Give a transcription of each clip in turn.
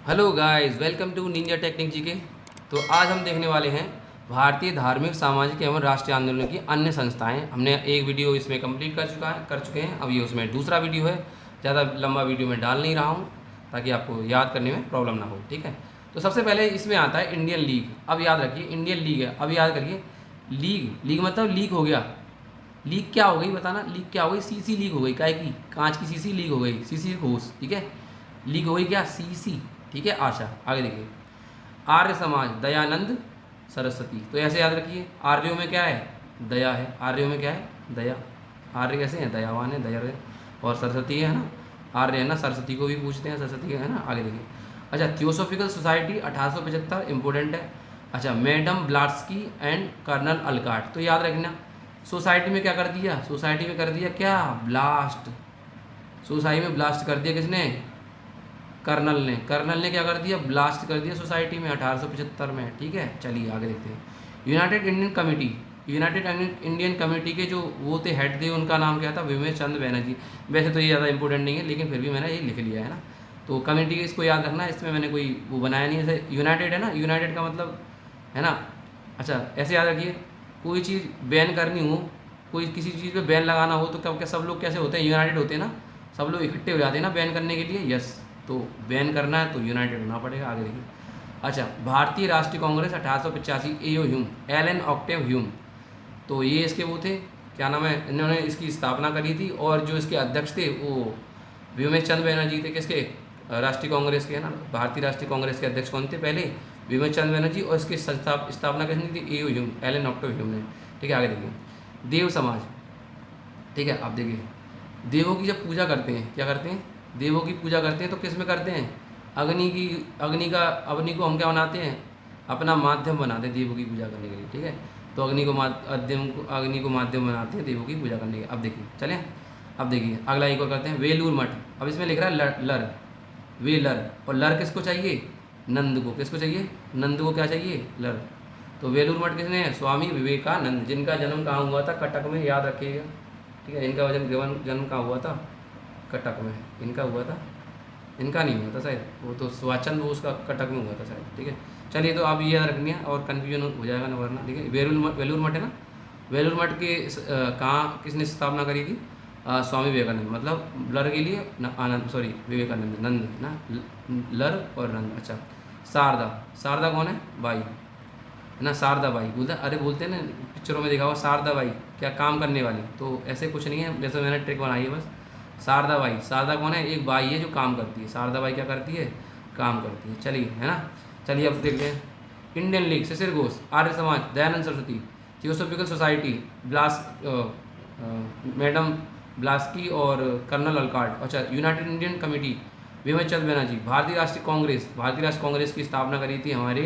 Hello guys, welcome to Ninja Technique G K. तो आज हम देखने वाले हैं भारतीय धार्मिक सामाजिक एवं राष्ट्रीय आंदोलन की अन्य संस्थाएं। हमने एक वीडियो इसमें कंप्लीट कर चुके हैं। अब ये उसमें दूसरा वीडियो है। ज़्यादा लंबा वीडियो में डाल नहीं रहा हूँ ताकि आपको याद करने में प्रॉब्लम ना हो। ठीक है, तो सबसे पहले इसमें आता है इंडियन लीग। अब याद रखिए, इंडियन लीग है। अब याद करिए, लीग मतलब लीग हो गया। लीग क्या हो गई बताना? लीग क्या हो गई? सीसी लीग हो गई। काय की? कांच की सीसी लीग हो गई। सीसी घोष। ठीक है, लीग हो गई क्या? सीसी। ठीक है, आशा। आगे देखिए, आर्य समाज दयानंद सरस्वती। तो ऐसे याद रखिए, आर्यों में क्या है? दया है। आर्यों में क्या है? दया। आर्य कैसे हैं? दयावान है, दया है। और सरस्वती है ना, आर्य है ना, सरस्वती को भी पूछते हैं, सरस्वती है ना। आगे देखिए, अच्छा, थियोसॉफिकल सोसाइटी 1875 इंपॉर्टेंट है। अच्छा, madam Blavatsky and colonel Olcott. तो याद रखना, सोसाइटी में क्या कर दिया? सोसाइटी में कर दिया क्या? ब्लास्ट। सोसाइटी में ब्लास्ट कर दिया किसने? कर्नल ने क्या कर दिया? ब्लास्ट कर दिया सोसाइटी में 1875 में। ठीक है, चलिए आगे देखते हैं। यूनाइटेड इंडियन कमेटी के जो वो थे, हेड थे, उनका नाम क्या था? विमेश चंद्र बैनर्जी। वैसे तो ये ज़्यादा इंपॉर्टेंट नहीं है, लेकिन फिर भी मैंने ये लिख लिया है ना। तो कमेटी इसको याद रखना, इसमें मैंने कोई वो बनाया नहीं है। जैसे यूनाइटेड है ना, यूनाइटेड का मतलब है ना। अच्छा, ऐसे याद रखिए, कोई चीज़ बैन करनी हो, कोई किसी चीज़ पे बैन लगाना हो, तो कब क्या सब लोग कैसे होते हैं? यूनाइटेड होते हैं ना, सब लोग इकट्ठे हो जाते हैं ना बैन करने के लिए। यस, तो बैन करना है तो यूनाइटेड होना पड़ेगा। आगे देखिए, अच्छा, भारतीय राष्ट्रीय कांग्रेस 1885, एओ ह्यूम, एलन ऑक्टेव ह्यूम। तो ये इसके वो थे, क्या नाम है, इन्होंने इसकी स्थापना करी थी। और जो इसके अध्यक्ष थे वो विमेश चंद्र बैनर्जी थे। किसके? राष्ट्रीय कांग्रेस के, है ना। भारतीय राष्ट्रीय कांग्रेस के अध्यक्ष कौन थे पहले? विमेश चंद्र बैनर्जी। और इसकी स्थापना किसने की थी? एओ ह्यूम, एलन ऑक्टेव ह्यूम ने। ठीक है, आगे देखिए, देव समाज। ठीक है, आप देखिए, देवों की जब पूजा करते हैं, क्या करते हैं? देवों की पूजा करते हैं तो किस में करते हैं? अग्नि को हम क्या बनाते हैं? अपना माध्यम बनाते हैं देवों की पूजा करने के लिए। ठीक है, तो अग्नि को माध्यम बनाते हैं देवों की पूजा करने के। अब देखिए, चलें, अब देखिए अगला एक और करते हैं, वेलूर मठ। अब इसमें लिख रहा है लर, वे लर। और लर किसको चाहिए? नंद को। किसको चाहिए? नंद को क्या चाहिए? लर। तो वेलूर मठ किसने है? स्वामी विवेकानंद, जिनका जन्म कहाँ हुआ था? कटक में, याद रखिएगा। ठीक है, इनका जन्म कहाँ हुआ था? कटक में। इनका हुआ था? इनका नहीं हुआ था शायद, वो तो सुभाष चंद्र बोस का कटक में हुआ था शायद। ठीक है, चलिए, तो आप ये याद रखनी है और कन्फ्यूजन हो जाएगा ना वरना। ठीक है, वेलूर मठ है ना। वेलूर मठ के कहाँ किसने स्थापना करी थी? स्वामी विवेकानंद। मतलब लर के लिए आनंद, सॉरी, विवेकानंद, नंद ना, लर और नंद। अच्छा, शारदा। शारदा कौन है? बाई, है ना, शारदा बाई। बोलते हैं ना, पिक्चरों में देखा हुआ शारदा बाई, क्या काम करने वाली। तो ऐसे कुछ नहीं है, जैसे मैंने ट्रिक बनाई है बस। शारदा बाई, शारदा कौन है? एक बाई है जो काम करती है। शारदा बाई क्या करती है? काम करती है। चलिए, है ना। चलिए, अब देखते हैं, Indian league, Shishir Ghosh, Arya Samaj Dayanand Saraswati, theosophical society madam Blavatsky और कर्नल अलकाट। अच्छा, united Indian committee Vimal Chandra Banerjee. Bharatiya Rashtriya Congress की स्थापना करी थी हमारे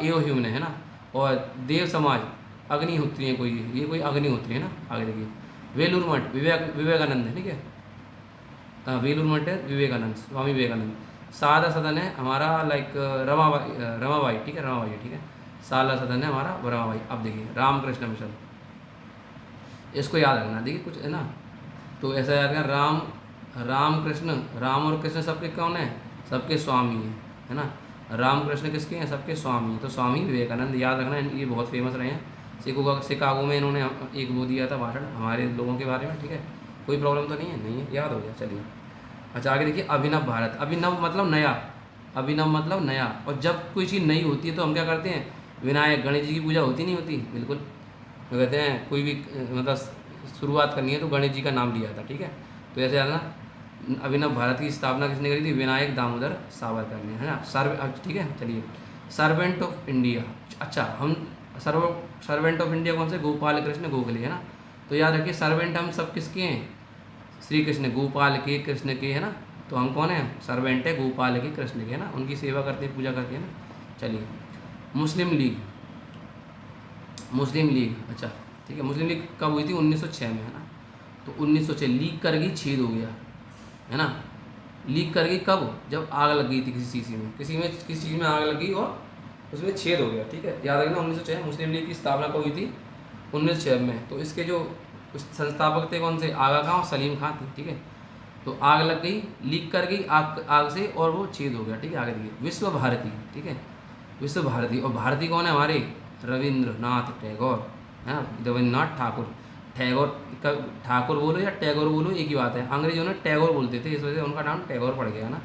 एओ ह्यूम ने, है ना। और देव समाज अग्निहोत्री है कोई, ये कोई अग्निहोत्री है ना। आगे देखिए, वेलूर मठ विवेकानंद है। ठीक है, वेलूर मठ है विवेकानंद, स्वामी विवेकानंद। सारदा सदन है हमारा, लाइक रमाबाई। ठीक है, रमाबाई है। ठीक है, सारदा सदन है हमारा रमाबाई। अब देखिए, रामकृष्ण मिशन, इसको याद रखना। देखिए कुछ है ना, तो ऐसा याद रखना, राम कृष्ण, राम और कृष्ण सबके कौन है? सबके स्वामी हैं, है ना। राम कृष्ण किसके हैं? सबके स्वामी। तो स्वामी विवेकानंद याद रखना, ये बहुत फेमस रहे हैं। शिकागो में इन्होंने एक वो दिया था भाषण हमारे लोगों के बारे में। ठीक है, कोई प्रॉब्लम तो नहीं है? नहीं है, याद हो गया। चलिए, अच्छा, आगे देखिए, अभिनव भारत। अभिनव मतलब नया, अभिनव मतलब नया। और जब कोई चीज़ नई होती है तो हम क्या करते हैं? विनायक गणेश जी की पूजा होती नहीं होती? बिल्कुल, तो कहते हैं कोई भी मतलब शुरुआत करनी है तो गणेश जी का नाम लिया था। ठीक है, तो ऐसे आना, अभिनव भारत की स्थापना किसने करी थी? विनायक दामोदर सावरकर ने, है ना। ठीक है, चलिए, सर्वेंट ऑफ इंडिया। अच्छा, हम सर्वेंट ऑफ इंडिया कौन से? गोपाल कृष्ण गोखले, है ना। तो याद रखिए, सर्वेंट हम सब किसके हैं? श्री कृष्ण, गोपाल के, कृष्ण के, है ना। तो हम कौन है? सर्वेंट है गोपाल के, कृष्ण के, है ना। उनकी सेवा करते हैं, पूजा करते हैं ना। चलिए, मुस्लिम लीग, अच्छा, ठीक है, मुस्लिम लीग कब हुई थी? 1906 में, है ना। तो 1906 लीग कर गई, छेद हो गया, है ना। लीक कर गई कब? जब आग लग गई थी किसी चीज़ में आग लगी और उसमें छेद हो गया। ठीक है, याद रखना, 1906 मुस्लिम लीग की स्थापना कब हुई थी? 1906 में। तो इसके जो संस्थापक थे कौन से? आगा खां और सलीम खां थे। ठीक है, तो आग लग गई, लीक कर गई आग आग से और वो छेद हो गया, ठीक है। आगे देखिए विश्व भारती, ठीक है, विश्व भारती। और भारती कौन है हमारे? रविंद्रनाथ टैगोर, है ना, रविंद्रनाथ ठाकुर। ठाकुर बोलो या टैगोर बोलो एक ही बात है, अंग्रेजों ने टैगोर बोलते थे, इस वजह से उनका नाम टैगोर पड़ गया ना।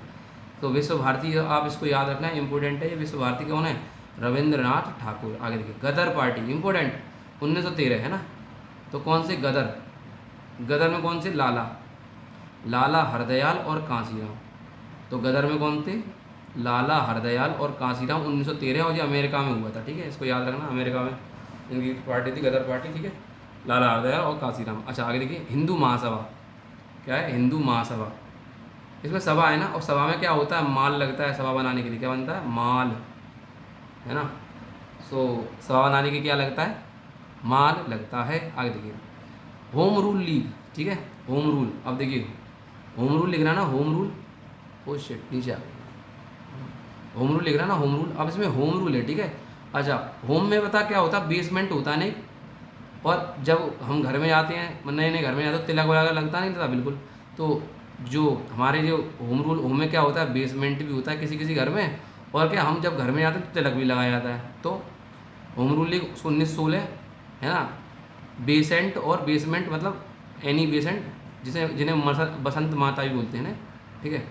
तो विश्व भारती आप इसको याद रखना, इंपॉर्टेंट है। ये विश्व भारती कौन है? रविंद्रनाथ ठाकुर। आगे देखिए गदर पार्टी, इंपॉर्टेंट, 1913 है ना। तो कौन से? गदर। गदर में कौन से? लाला हरदयाल और कांसीराम। तो गदर में कौन थे? लाला हरदयाल और कांसीराम, 1913। और ये अमेरिका में हुआ था, ठीक है, इसको याद रखना, अमेरिका में इनकी पार्टी थी, गदर पार्टी, ठीक है, लाला हरदयाल और कांसीराम। अच्छा आगे देखिए हिंदू महासभा, क्या है? हिंदू महासभा। इसमें सभा है ना, और सभा में क्या होता है? माल लगता है सभा बनाने के लिए, क्या बनता है? माल, है ना। सो सभा बनाने के क्या लगता है? माल लगता है। आगे देखिए होम रूल लीग, ठीक है, होम रूल। अब देखिए होम रूल लिख रहा है ना, होम रूल, ओ शिट नीचे आ गया, होम रूल लिख रहा है ना, होम रूल। अब इसमें होम रूल है, ठीक है। अच्छा होम में पता क्या होता है? बेसमेंट होता है नहीं, और जब हम घर में जाते हैं, नए नए घर में जाते हैं, तिलक वगैरह लगता नहीं था बिल्कुल। तो जो हमारे जो होम रूल, होम में क्या होता है? बेसमेंट भी होता है किसी किसी घर में, और क्या हम जब घर में जाते हैं तो तिलक भी लगाया जाता है। तो होम रूल लीग 1916, है ना। बेसेंट और बेसमेंट मतलब एनी बेसेंट, जिसे जिन्हें बसंत माता भी बोलते हैं ना, ठीक है।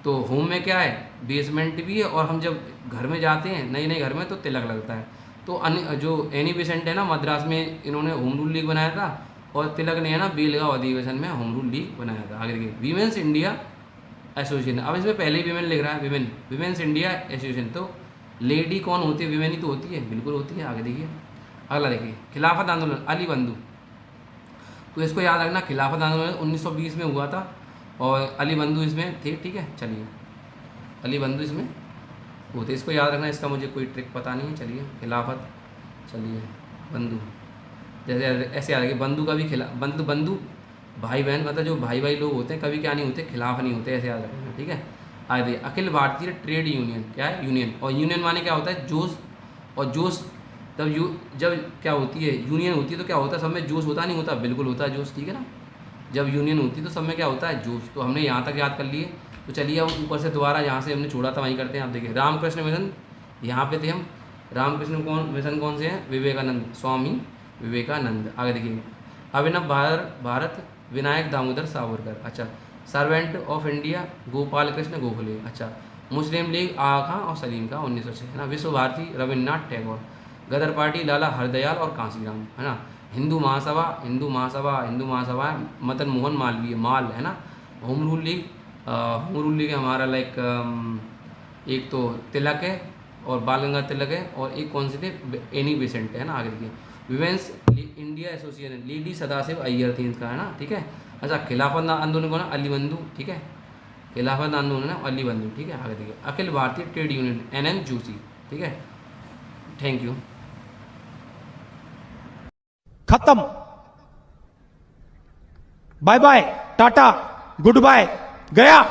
तो होम में क्या है? बेसमेंट भी है, और हम जब घर में जाते हैं नए नए घर में तो तिलक लगता है। तो जो एनी बेसेंट है ना, मद्रास में इन्होंने होम रूल लीग बनाया था, और तिलक ने है ना बेलगांव अधिवेशन में होम रूल लीग बनाया था। आगे देखिए वीमेंस इंडिया एसोसिएशन। अब इसमें पहले ही विमेन लिख रहा है, विमेन, विमेंस इंडिया एसोसिएशन। तो लेडी कौन होती है? विमेन ही तो होती है, बिल्कुल होती है। आगे देखिए अगला देखिए खिलाफत आंदोलन, अली बंधु। तो इसको याद रखना, खिलाफत आंदोलन 1920 में हुआ था, और अली बंधु इसमें थे, ठीक है। चलिए अली बंधु इसमें होते, इसको याद रखना, इसका मुझे कोई ट्रिक पता नहीं है। चलिए खिलाफत, चलिए बंधु, जैसे ऐसे याद रखिए, बंधु का भी बंधु भाई बहन, मतलब जो भाई भाई लोग होते हैं कभी क्या नहीं होते? खिलाफ नहीं होते, ऐसे याद रखना, ठीक है। आगे देखिए अखिल भारतीय ट्रेड यूनियन, क्या है? यूनियन। और यूनियन माने क्या होता है? जोश। और जोश जब क्या होती है? यूनियन होती है तो क्या होता है? सब में जोश होता नहीं होता? बिल्कुल होता है जोश, ठीक है ना। जब यूनियन होती है तो सब में क्या होता है? जोश। तो हमने यहाँ तक याद कर लिए, तो चलिए अब ऊपर से दोबारा जहाँ से हमने छोड़ा था वहीं करते हैं। आप देखिए रामकृष्ण मिशन, यहाँ पे थे हम। रामकृष्ण मिशन कौन से हैं? विवेकानंद, स्वामी विवेकानंद। आगे देखिए अभिनव भारत विनायक दामोदर सावरकर। अच्छा servant of India Gopal Krishna Gokhale. अच्छा मुस्लिम लीग आगा खां और सलीम का 1906, है ना। विश्व भारती रविन्द्रनाथ टैगोर। गदर पार्टी लाला हरदयाल और कांसीराम, है ना। हिंदू महासभा मदन मोहन मालवीय, माल, है ना। होम रूल लीग हमारा लाइक एक तो तिलक है और बाल गंगाधर तिलक है, और एक कौन से थे? एनी बेसेंट, है ना। आगे देखिए women's India association, lady Sadashiv Iyer थी इनका, है ना, ठीक है। अच्छा खिलाफत आंदोलन कौन है? अली बंधु, ठीक है, खिलाफत आंदोलन है अली बंधु, ठीक है। आगे देखिए Akhil Bharatiya trade union NN Joshi, ठीक है। Thank you. खत्म। Bye bye, tata, goodbye, गया।